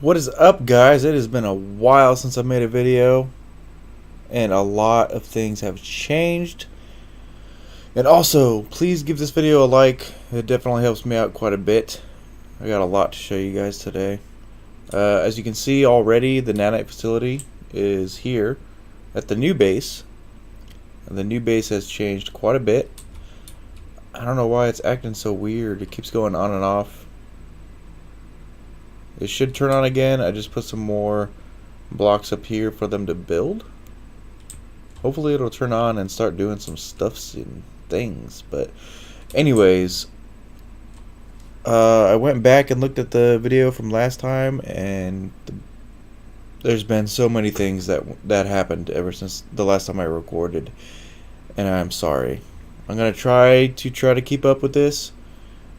What is up, guys? It has been a while since I made a video, and a lot of things have changed. And also, please give this video a like. It definitely helps me out quite a bit. I got a lot to show you guys today. As you can see already, the nanite facility is here at the new base. And the new base has changed quite a bit. I don't know why it's acting so weird. It keeps going on and off. It should turn on again. I just put some more blocks up here for them to build. Hopefully it'll turn on and start doing some stuffs and things. But anyways, I went back and looked at the video from last time, and there's been so many things that happened ever since the last time I recorded, and I'm sorry. I'm gonna try to keep up with this.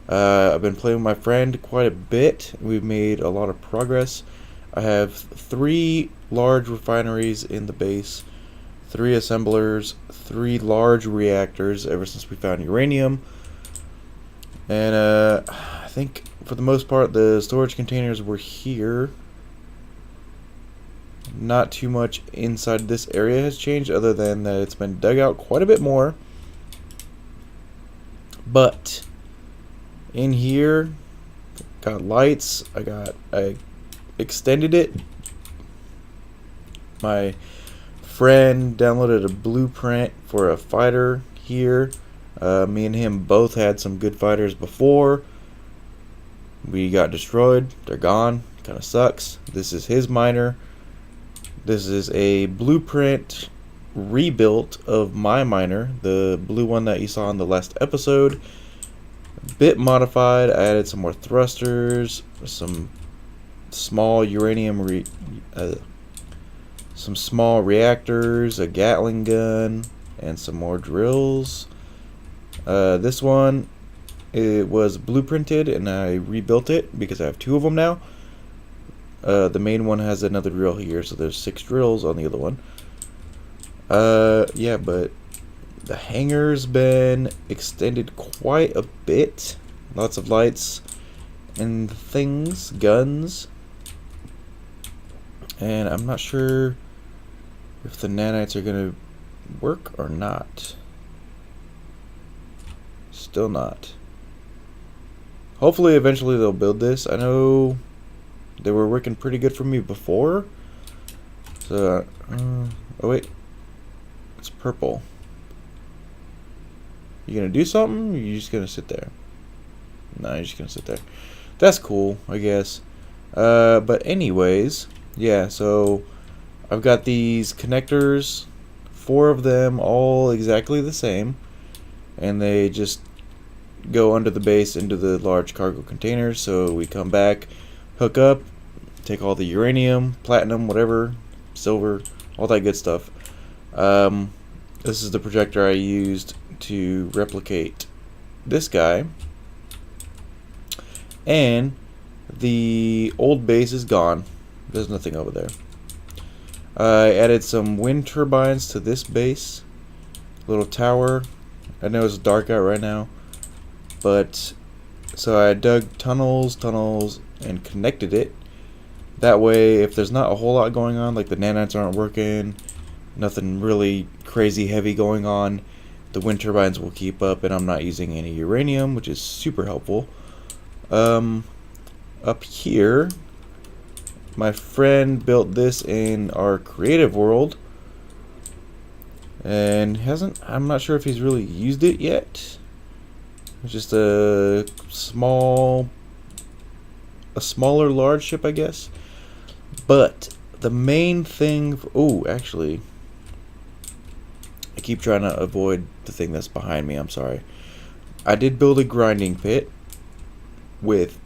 I've been playing with my friend quite a bit. We've made a lot of progress. I have 3 large refineries in the base, 3 assemblers, 3 large reactors ever since we found uranium. And I think for the most part the storage containers were here. Not too much inside this area has changed other than that it's been dug out quite a bit more. But in here, got lights. I extended it. My friend downloaded a blueprint for a fighter here. Me and him both had some good fighters before. We got destroyed. They're gone. Kind of sucks. This is his miner. This is a blueprint rebuilt of my miner, the blue one that you saw in the last episode. Bit modified. I added some more thrusters, some small uranium some small reactors, a Gatling gun, and some more drills. This one, it was blueprinted and I rebuilt it because I have 2 of them now. The main one has another drill here, so there's 6 drills on the other one. Yeah, but the hangar's been extended quite a bit. Lots of lights and things, guns. And I'm not sure if the nanites are going to work or not. Still not. Hopefully eventually they'll build this. I know they were working pretty good for me before. So, oh wait. It's purple. You gonna do something? Or you just gonna sit there? No, you're just gonna sit there. That's cool, I guess. But anyways, yeah, so I've got these connectors, 4 of them, all exactly the same, and they just go under the base into the large cargo containers. So we come back, hook up, take all the uranium, platinum, whatever, silver, all that good stuff. This is the projector I used to replicate this guy, and the old base is gone. There's nothing over there. I added some wind turbines to this base, little tower. I know it's dark out right now, but so I dug tunnels and connected it. That way, if there's not a whole lot going on, like the nanites aren't working, nothing really crazy heavy going on, the wind turbines will keep up, and I'm not using any uranium, which is super helpful. Up here, my friend built this in our creative world, and I'm not sure if he's really used it yet. It's just a smaller large ship, I guess. But the main thing, actually, I keep trying to avoid the thing that's behind me, I'm sorry. I did build a grinding pit with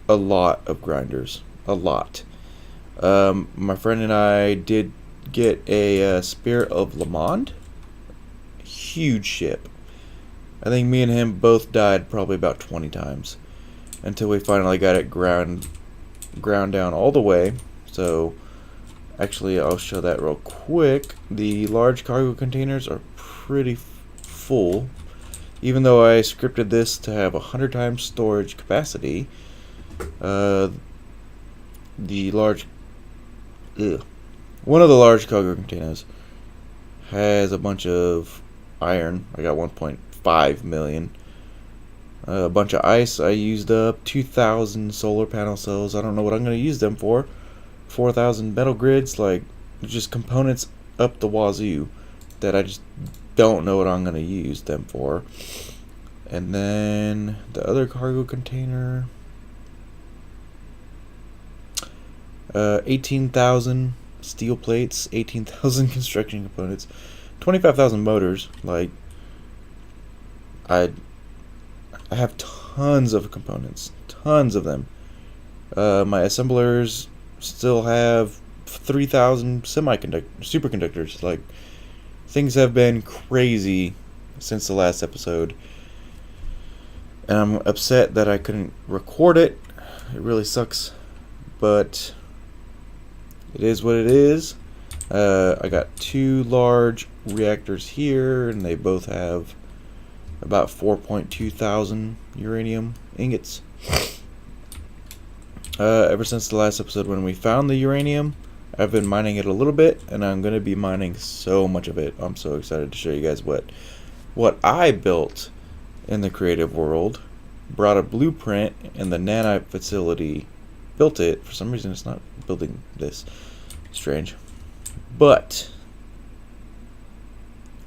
a lot of grinders. A lot. My friend and I did get a Spirit of Le Monde. Huge ship. I think me and him both died probably about 20 times until we finally got it ground down all the way. So actually, I'll show that real quick. The large cargo containers are pretty full. Even though I scripted this to have 100 times storage capacity, the large, one of the large cargo containers has a bunch of iron. I got 1.5 million. A bunch of ice I used up. 2,000 solar panel cells. I don't know what I'm going to use them for. 4,000 metal grids. Like, just components up the wazoo that I just don't know what I'm going to use them for. And then the other cargo container. 18,000 steel plates. 18,000 construction components. 25,000 motors. Like, I have tons of components, tons of them. My assemblers still have 3,000 superconductors. Like, things have been crazy since the last episode, and I'm upset that I couldn't record it. It really sucks, but it is what it is. I got 2 large reactors here, and they both have about 4.2 thousand uranium ingots. Ever since the last episode when we found the uranium, I've been mining it a little bit, and I'm going to be mining so much of it. I'm so excited to show you guys what I built in the creative world. Brought a blueprint, and the nanite facility built it. For some reason, it's not building this. Strange. But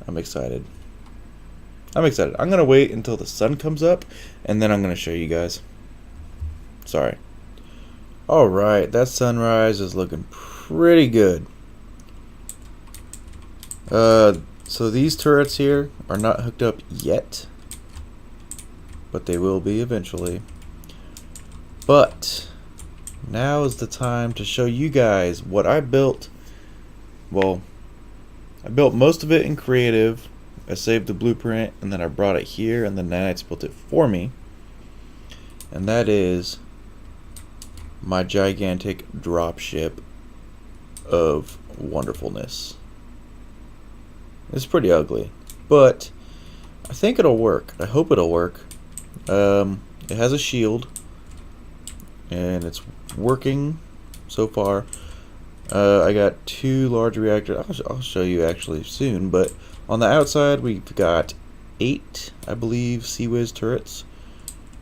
I'm excited. I'm going to wait until the sun comes up, and then I'm going to show you guys. Sorry. Alright, that sunrise is looking pretty good. So these turrets here are not hooked up yet, but they will be eventually. But now is the time to show you guys what I built. Well, I built most of it in creative. I saved the blueprint, and then I brought it here, and the nanites built it for me. And that is my gigantic dropship of wonderfulness. It's pretty ugly, but I think it'll work. I hope it'll work. It has a shield, and it's working so far. I got 2 large reactors. I'll show you actually soon, but on the outside we've got 8, I believe, CIWS turrets.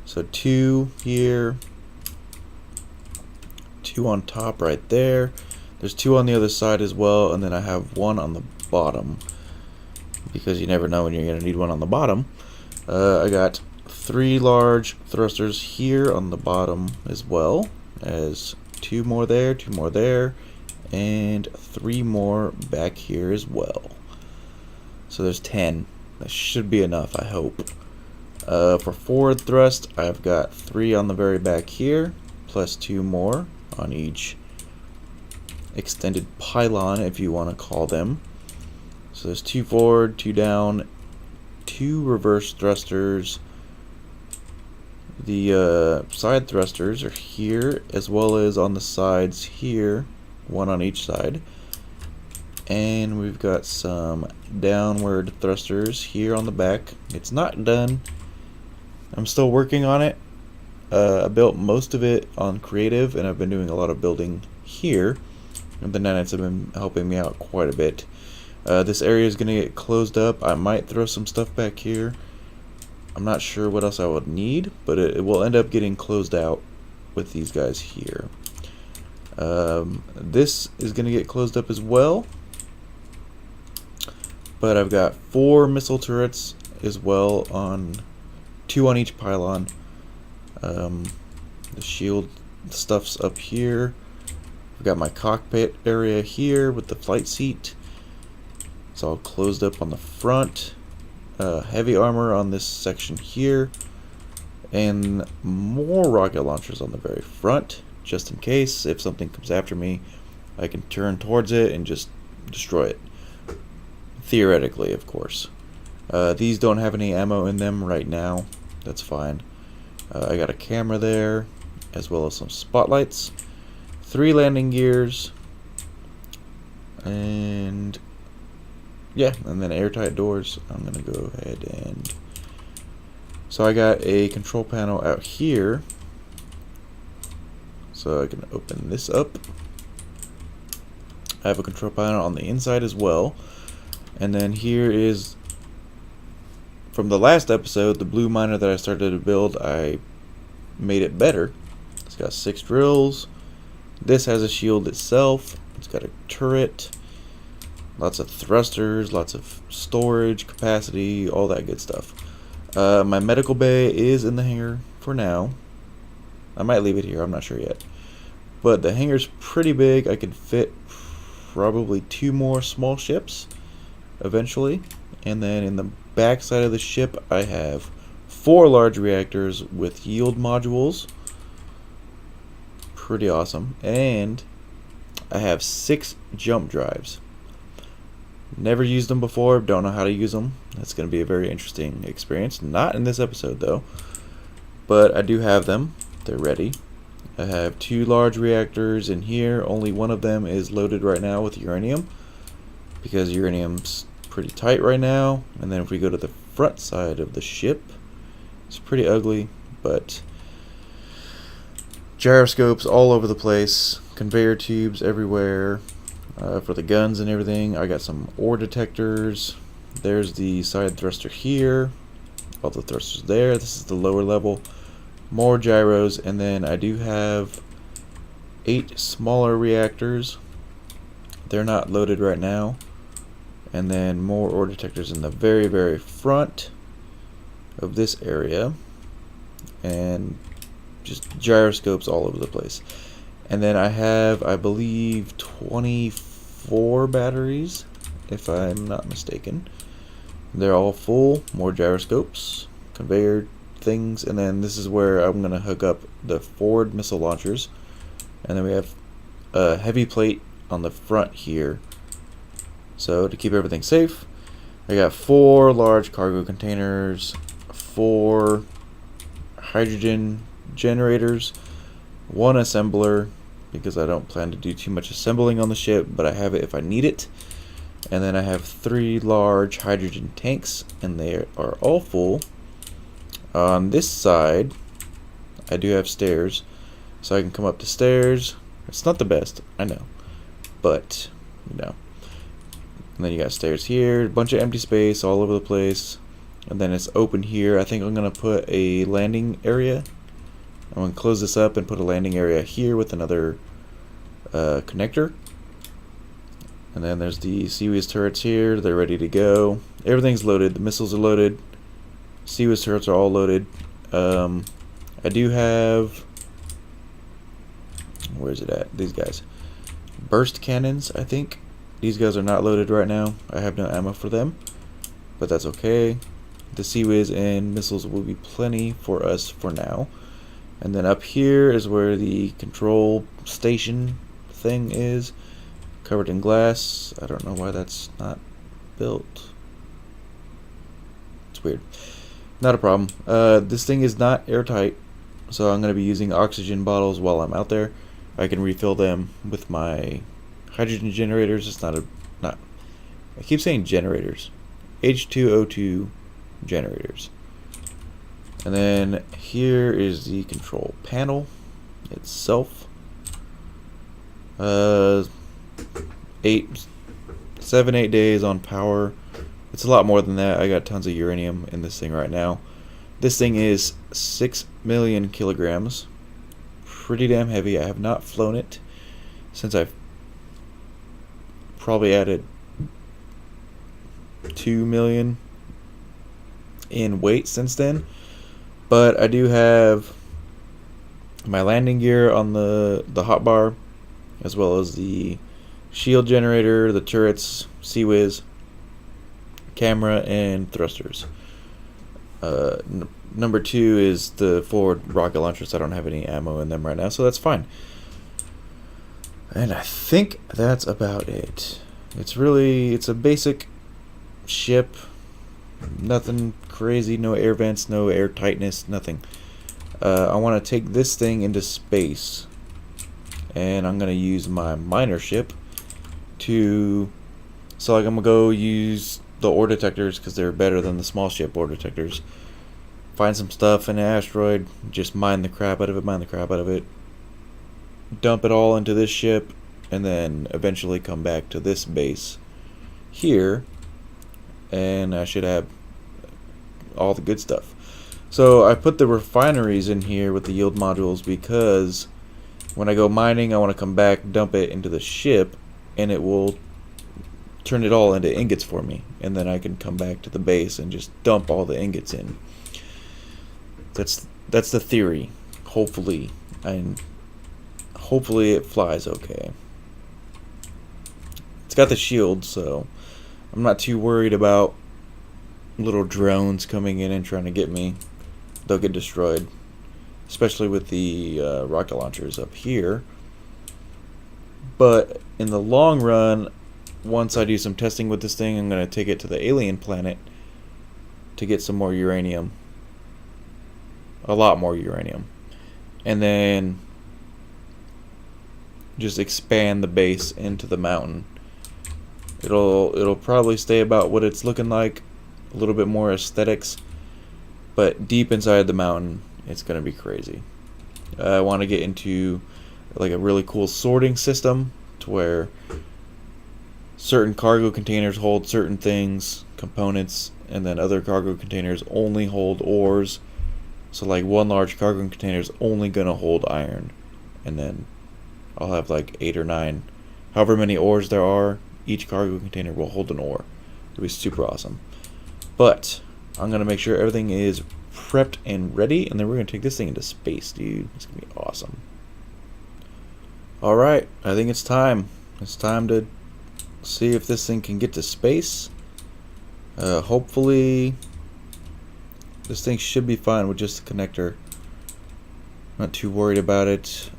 So 2 here, 2 on top right there. There's 2 on the other side as well, and then I have 1 on the bottom, because you never know when you're going to need one on the bottom. I got 3 large thrusters here on the bottom, as well as 2 more there, 2 more there, and 3 more back here as well. So there's 10. That should be enough, I hope. For forward thrust, I've got 3 on the very back here, plus 2 more on each extended pylon, if you want to call them. So there's 2 forward, 2 down, 2 reverse thrusters. The side thrusters are here, as well as on the sides here, 1 on each side. And we've got some downward thrusters here on the back. It's not done. I'm still working on it. I built most of it on creative, and I've been doing a lot of building here. And the nanites have been helping me out quite a bit. This area is going to get closed up. I might throw some stuff back here. I'm not sure what else I would need, but it will end up getting closed out with these guys here. This is going to get closed up as well. But I've got 4 missile turrets as well, 2 on each pylon. The shield stuff's up here. I've got my cockpit area here with the flight seat. It's all closed up on the front. Heavy armor on this section here. And more rocket launchers on the very front, just in case if something comes after me, I can turn towards it and just destroy it. Theoretically, of course. These don't have any ammo in them right now. That's fine. I got a camera there, as well as some spotlights. 3 landing gears. And yeah, and then airtight doors. I'm going to go ahead and... So I got a control panel out here. So I can open this up. I have a control panel on the inside as well. And then here is, from the last episode, the blue miner that I started to build, I made it better. It's got 6 drills. This has a shield itself. It's got a turret. Lots of thrusters, lots of storage capacity, all that good stuff. My medical bay is in the hangar for now. I might leave it here, I'm not sure yet. But the hangar's pretty big. I could fit probably 2 more small ships eventually. And then in the back side of the ship, I have 4 large reactors with yield modules. Pretty awesome. And I have 6 jump drives. Never used them before, don't know how to use them. That's going to be a very interesting experience. Not in this episode though. But I do have them. They're ready. I have 2 large reactors in here. Only one of them is loaded right now with uranium, because uranium's pretty tight right now. And then if we go to the front side of the ship, it's pretty ugly, but gyroscopes all over the place, conveyor tubes everywhere for the guns and everything. I got some ore detectors. There's the side thruster here, all the thrusters there. This is the lower level. More gyros, and then I do have 8 smaller reactors. They're not loaded right now. And then more ore detectors in the very, very front of this area. And just gyroscopes all over the place. And then I have, I believe, 24 batteries, if I'm not mistaken. They're all full. More gyroscopes, conveyor things, and then this is where I'm going to hook up the forward missile launchers. And then we have a heavy plate on the front here. So to keep everything safe, I got 4 large cargo containers, 4 hydrogen generators, 1 assembler, because I don't plan to do too much assembling on the ship, but I have it if I need it. And then I have 3 large hydrogen tanks, and they are all full. On this side, I do have stairs, so I can come up the stairs. It's not the best, I know, but, you know. And then you got stairs here, a bunch of empty space all over the place. And then it's open here. I think I'm going to put a landing area. I'm going to close this up and put a landing area here with another connector. And then there's the CIWS turrets here. They're ready to go. Everything's loaded. The missiles are loaded. CIWS turrets are all loaded. I do have... Where's it at? These guys. Burst cannons, I think. These guys are not loaded right now. I have no ammo for them, but that's okay. The CIWS and missiles will be plenty for us for now. And then up here is where the control station thing is, covered in glass. I don't know why that's not built. It's weird. Not a problem. This thing is not airtight, so I'm going to be using oxygen bottles while I'm out there. I can refill them with my hydrogen generators. It's not. I keep saying generators. H2O2 generators. And then here is the control panel itself. 7-8 days on power. It's a lot more than that. I got tons of uranium in this thing right now. This thing is 6 million kilograms. Pretty damn heavy. I have not flown it since I've probably added 2 million in weight since then. But I do have my landing gear on the hotbar, as well as the shield generator, the turrets, CIWS, camera, and thrusters. Number 2 is the forward rocket launchers. I don't have any ammo in them right now, so that's fine. And I think that's about it. It's a basic ship. Nothing crazy, no air vents, no air tightness, nothing. I want to take this thing into space, and I'm going to use my miner ship to... So like I'm going to go use the ore detectors because they're better than the small ship ore detectors. Find some stuff in an asteroid, just mine the crap out of it, dump it all into this ship, and then eventually come back to this base here, and I should have all the good stuff. So I put the refineries in here with the yield modules because when I go mining, I want to come back, dump it into the ship, and it will turn it all into ingots for me, and then I can come back to the base and just dump all the ingots in. That's the theory. Hopefully, and hopefully it flies okay. It's got the shield, so I'm not too worried about little drones coming in and trying to get me. They'll get destroyed, especially with the rocket launchers up here. But in the long run, once I do some testing with this thing, I'm going to take it to the alien planet to get some more uranium. A lot more uranium. And then just expand the base into the mountain. It'll probably stay about what it's looking like, a little bit more aesthetics, but deep inside the mountain, it's going to be crazy. I want to get into like a really cool sorting system to where certain cargo containers hold certain things, components, and then other cargo containers only hold ores. So like one large cargo container is only gonna hold iron, and then I'll have like 8 or 9, however many ores there are. Each cargo container will hold an ore. It'll be super awesome. But I'm gonna make sure everything is prepped and ready, and then we're gonna take this thing into space, dude. It's gonna be awesome. All right, I think it's time. It's time to see if this thing can get to space. Hopefully this thing should be fine with just the connector. Not too worried about it.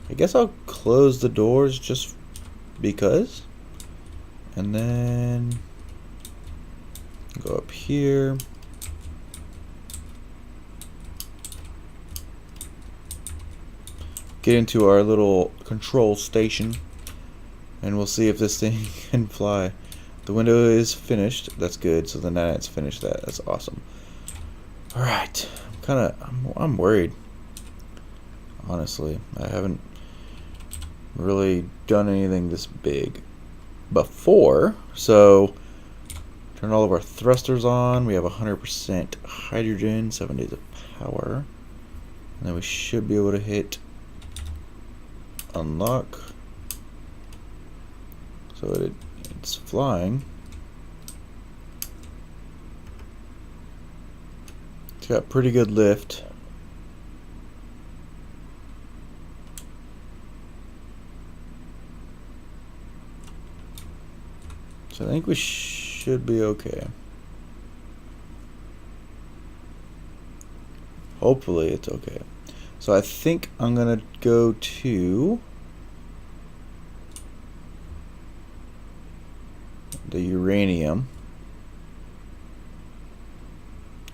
I guess I'll close the doors just because, and then go up here. Get into our little control station, and we'll see if this thing can fly. The window is finished. That's good. So the nanite's finished that. That's awesome. All right. I'm worried. Honestly, I haven't really done anything this big before. So turn all of our thrusters on. We have 100% hydrogen, 7 days of power, and then we should be able to hit unlock. So it's flying. It's got pretty good lift. So I think we should be okay. Hopefully it's okay. So I think I'm gonna go to the uranium,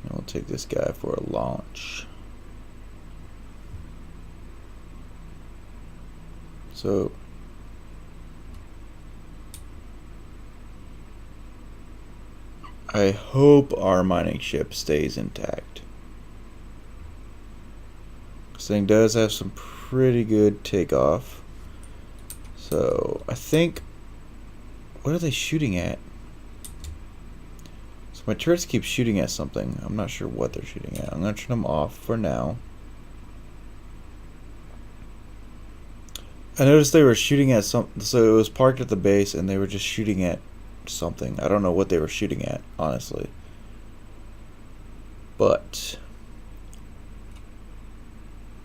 and we'll take this guy for a launch. So I hope our mining ship stays intact. This thing does have some pretty good takeoff. So I think, what are they shooting at? So my turrets keep shooting at something. I'm not sure what they're shooting at. I'm gonna turn them off for now. I noticed they were shooting at something. So it was parked at the base and they were just shooting at something. I don't know what they were shooting at, honestly. But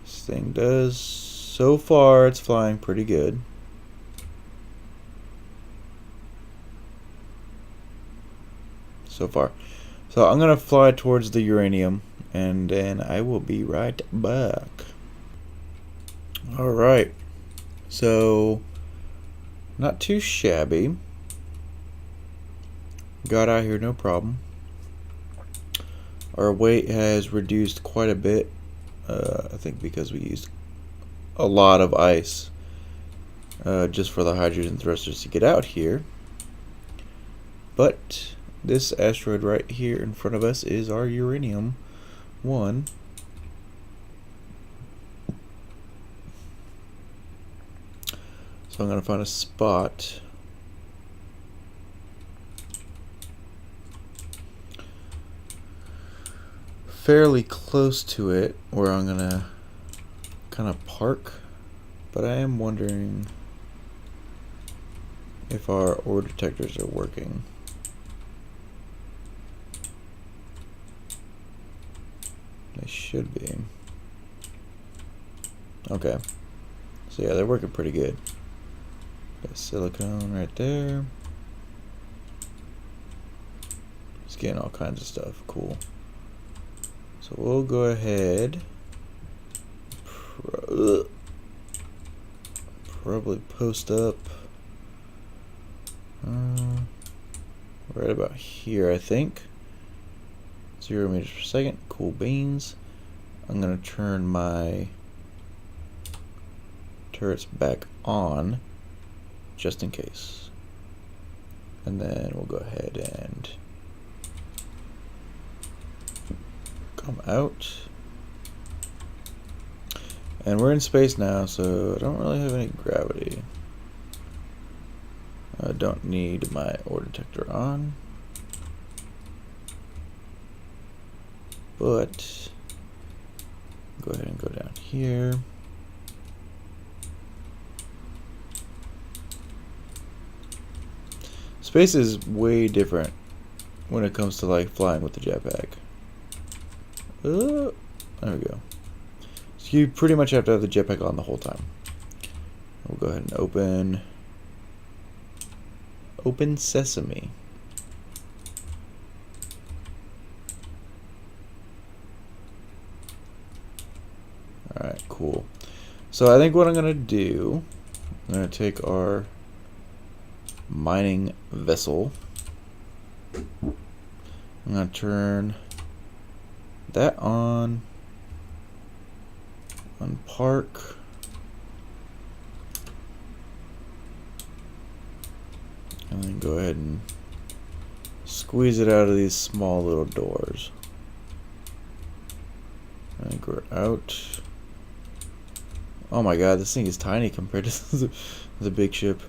this thing does, so far it's flying pretty good. So far. So I'm gonna fly towards the uranium, and then I will be right back. Alright. So not too shabby. Got out here no problem. Our weight has reduced quite a bit. I think because we used a lot of ice just for the hydrogen thrusters to get out here. But this asteroid right here in front of us is our uranium 1. So I'm going to find a spot. Fairly close to it where I'm going to kind of park. But I am wondering if our ore detectors are working. They should be. Okay. So yeah, they're working pretty good. Got silicone right there. It's getting all kinds of stuff. Cool. So we'll go ahead. Probably post up. Right about here, I think. 0 meters per second. Cool beans. I'm gonna turn my turrets back on just in case. And then we'll go ahead and come out. And we're in space now, so I don't really have any gravity. I don't need my ore detector on. But go ahead and go down here. Space is way different when it comes to like flying with the jetpack. There we go. So you pretty much have to have the jetpack on the whole time. We'll go ahead and open sesame. Alright, cool. So I think what I'm gonna do, I'm gonna take our mining vessel. I'm gonna turn that on park. And then go ahead and squeeze it out of these small little doors. I think we're out. Oh my god, this thing is tiny compared to the big ship.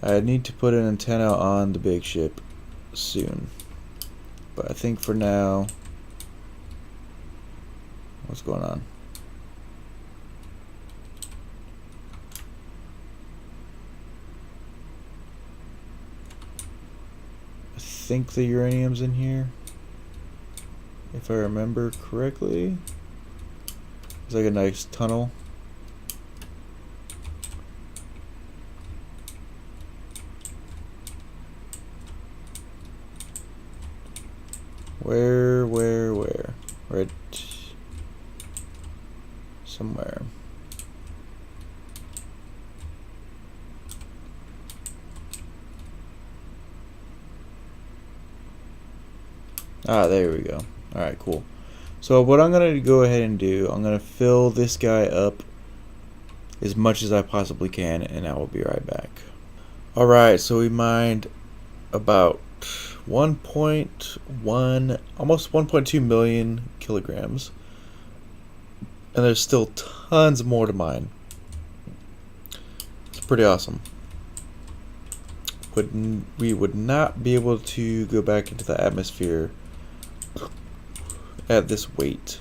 I need to put an antenna on the big ship soon. But I think for now... What's going on? I think the uranium's in here, if I remember correctly. It's like a nice tunnel. Where? Right somewhere. Ah, there we go. Alright, cool. So what I'm going to go ahead and do, I'm going to fill this guy up as much as I possibly can, and I will be right back. Alright, so we mined about 1.1, almost 1.2 million kilograms. And there's still tons more to mine. It's pretty awesome. We would not be able to go back into the atmosphere at this weight.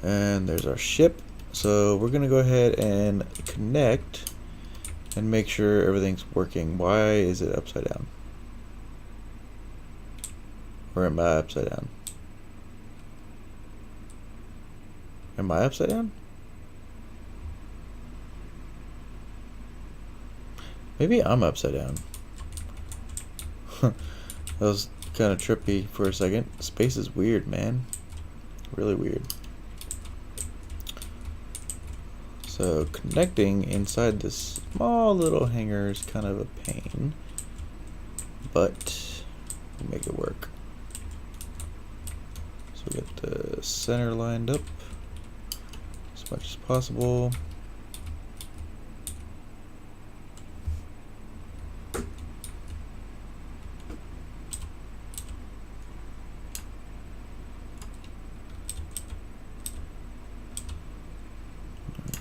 And there's our ship. So we're gonna go ahead and connect and make sure everything's working. Why is it upside down? Or am I upside down? Am I upside down? Maybe I'm upside down. That was kind of trippy for a second. Space is weird, man. Really weird. So connecting inside this small little hangar is kind of a pain, but we'll make it work. So we get the center lined up as much as possible.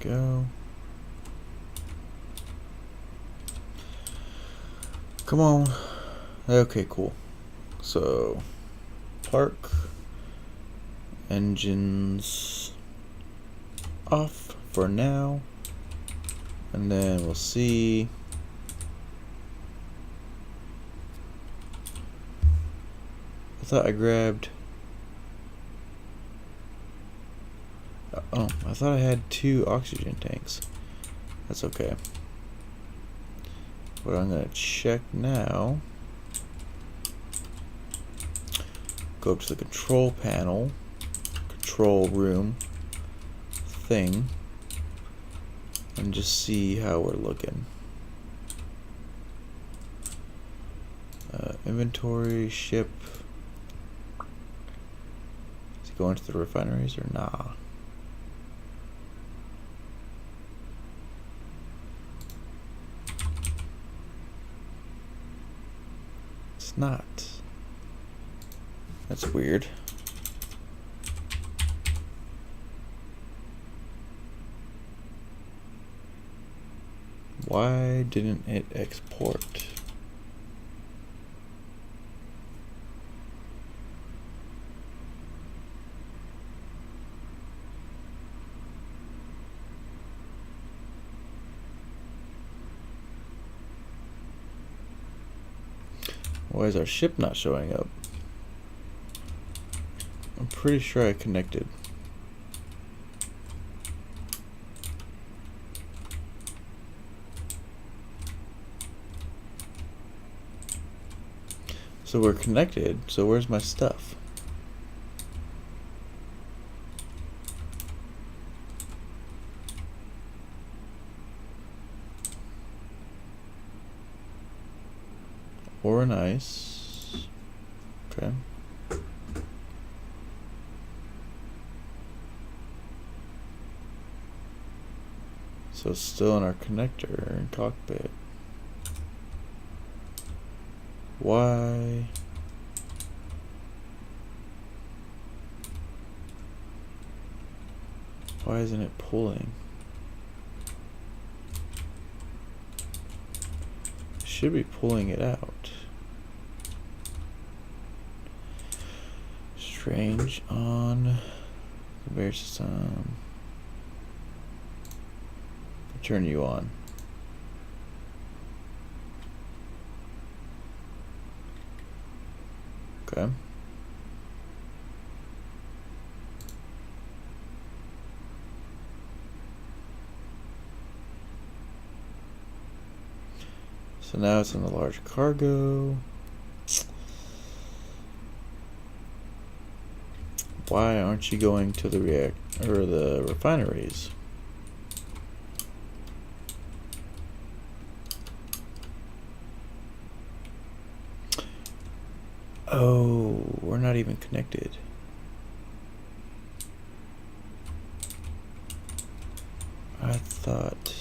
go. Come on. Okay, cool. So, park. Engines off for now. And then we'll see. I thought I grabbed... Oh, I thought I had 2 oxygen tanks. That's okay. But I'm gonna check now. Go up to the control panel, control room thing, and just see how we're looking. Inventory, ship. Is he going to the refineries or nah? It's not. That's weird. Why didn't it export? Why is our ship not showing up? I'm pretty sure I connected. So we're connected, so where's my stuff? Ore and ice. Okay. So it's still in our connector and cockpit. Why? Why isn't it pulling? Should be pulling it out. Strange on conveyor system. Turn you on. Okay. So now it's in the large cargo. Why aren't you going to the the refineries? Oh, we're not even connected. I thought...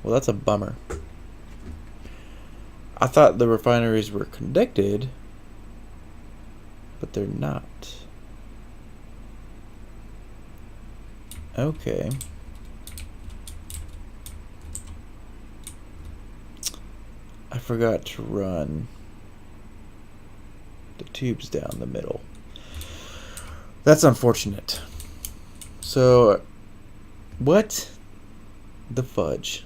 Well, that's a bummer. I thought the refineries were connected, but they're not. Okay. I forgot to run the tubes down the middle. That's unfortunate. So, what the fudge?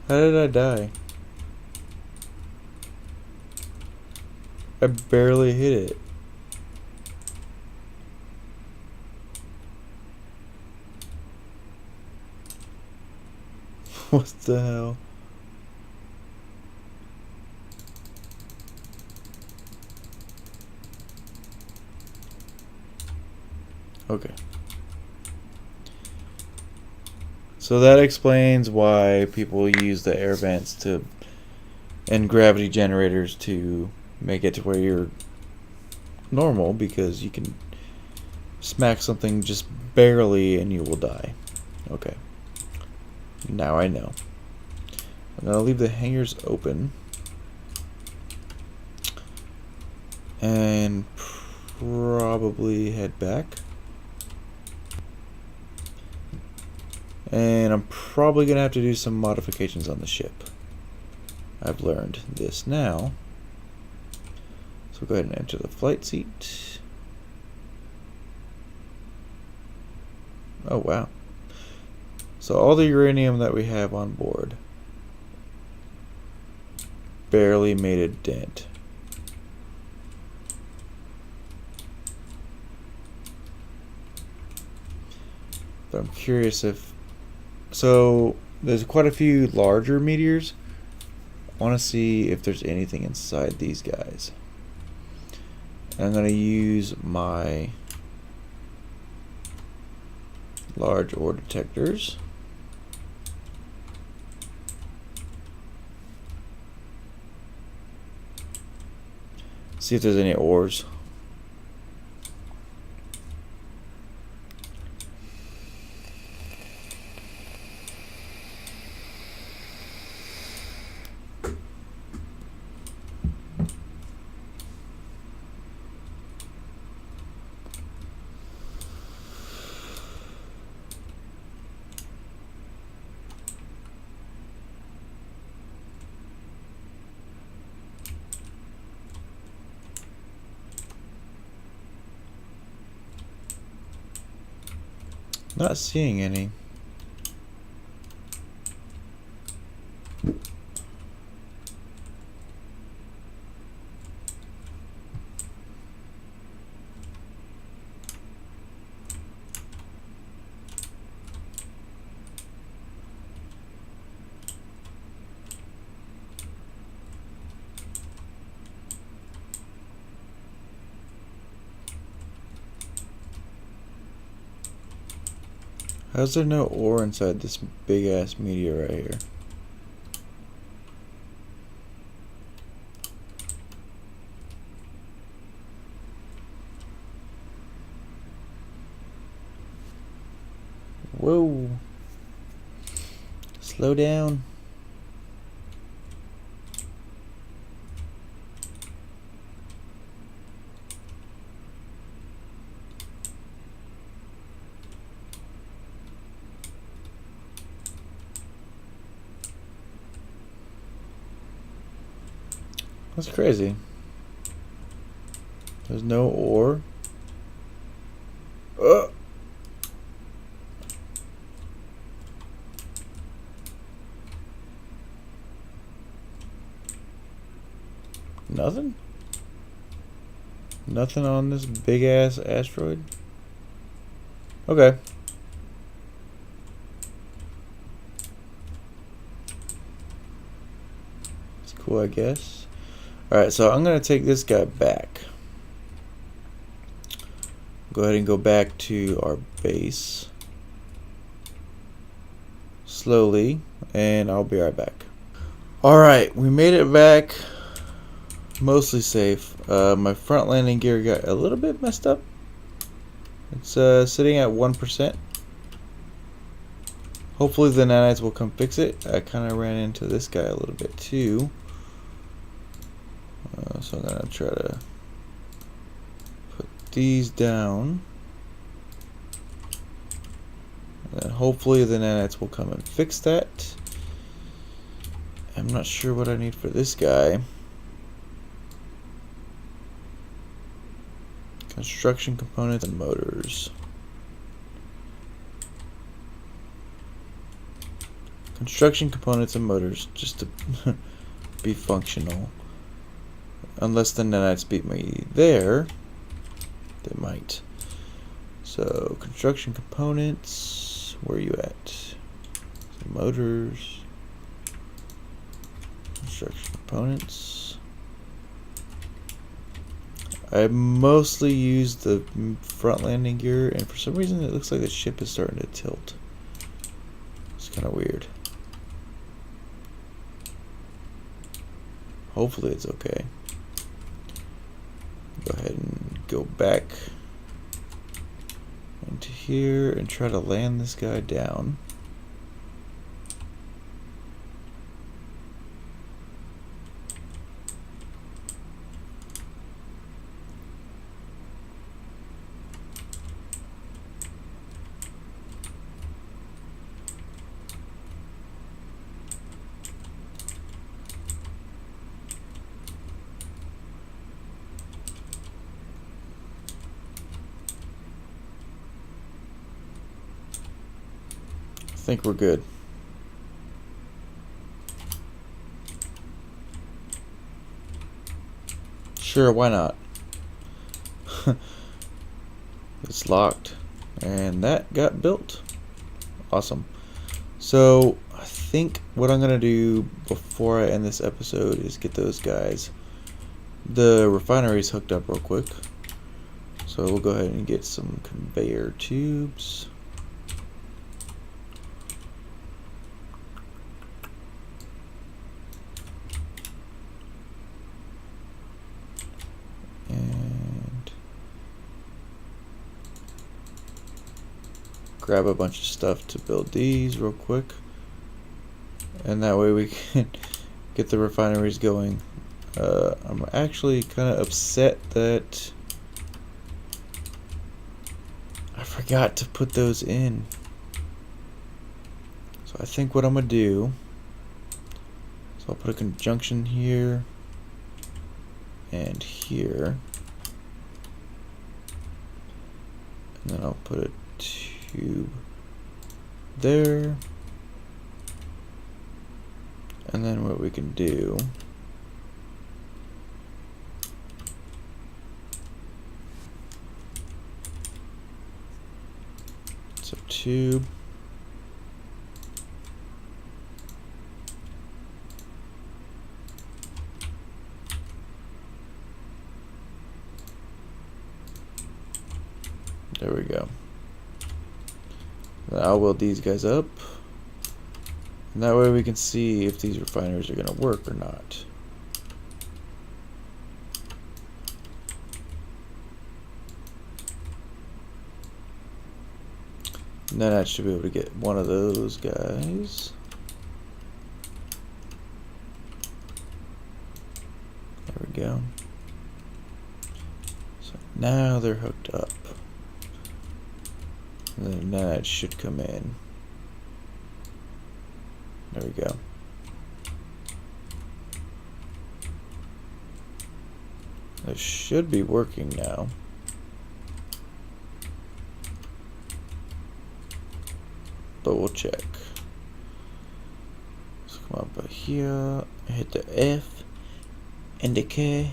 How did I die? I barely hit it. What the hell? Okay. So that explains why people use the air vents to and gravity generators to make it to where you're normal, because you can smack something just barely and you will die. Okay. Now I know. I'm going to leave the hangars open. And probably head back. And I'm probably going to have to do some modifications on the ship. I've learned this now. So go ahead and enter the flight seat. Oh, wow. So all the uranium that we have on board barely made a dent. But I'm curious if... So there's quite a few larger meteors. I want to see if there's anything inside these guys. And I'm going to use my large ore detectors. See if there's any ores. Not seeing any. How's there no ore inside this big ass meteor right here? Whoa. Slow down. That's crazy. There's no ore. Nothing? Nothing on this big ass asteroid? Okay. It's cool, I guess. Alright, so I'm going to take this guy back. Go ahead and go back to our base. Slowly, and I'll be right back. Alright, we made it back. Mostly safe. My front landing gear got a little bit messed up. It's sitting at 1%. Hopefully the nanites will come fix it. I kind of ran into this guy a little bit too. So I'm going to try to put these down. And hopefully the nanites will come and fix that. I'm not sure what I need for this guy. Construction components and motors. Construction components and motors, just to be functional. Unless the nanites beat me there, they might. So, construction components, where are you at? So motors, construction components. I mostly use the front landing gear, and for some reason it looks like the ship is starting to tilt. It's kind of weird. Hopefully it's okay. Go ahead and go back into here and try to land this guy down. think we're good. Sure, why not? It's locked. And that got built. Awesome. So, I think what I'm going to do before I end this episode is get those guys. The refinery's hooked up real quick. So we'll go ahead and get some conveyor tubes. And grab a bunch of stuff to build these real quick. And that way we can get the refineries going. I'm actually kind of upset that I forgot to put those in. So I think what I'm going to do is I'll put a conjunction here and here. And then I'll put a tube there. And then what we can do is a tube. There we go. I'll weld these guys up. And that way we can see if these refineries are going to work or not. And then I should be able to get one of those guys. There we go. So now they're hooked up. And then that should come in. There we go. It should be working now. But we'll check. Let's come up here, hit the F and the K,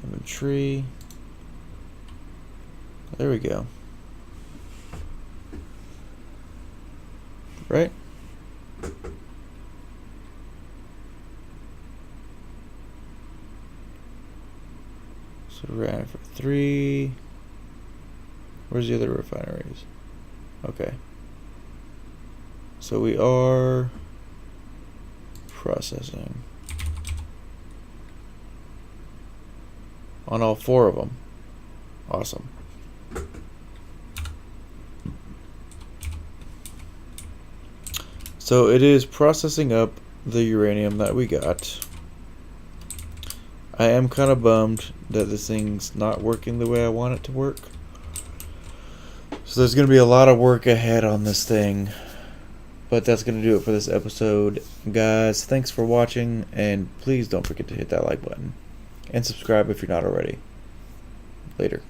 inventory. There we go. Right? So we ran it for 3. Where's the other refineries? Okay. So we are processing on all 4 of them. Awesome. So it is processing up the uranium that we got. I am kind of bummed that this thing's not working the way I want it to work. So there's going to be a lot of work ahead on this thing. But that's going to do it for this episode. Guys, thanks for watching, and please don't forget to hit that like button. And subscribe if you're not already. Later.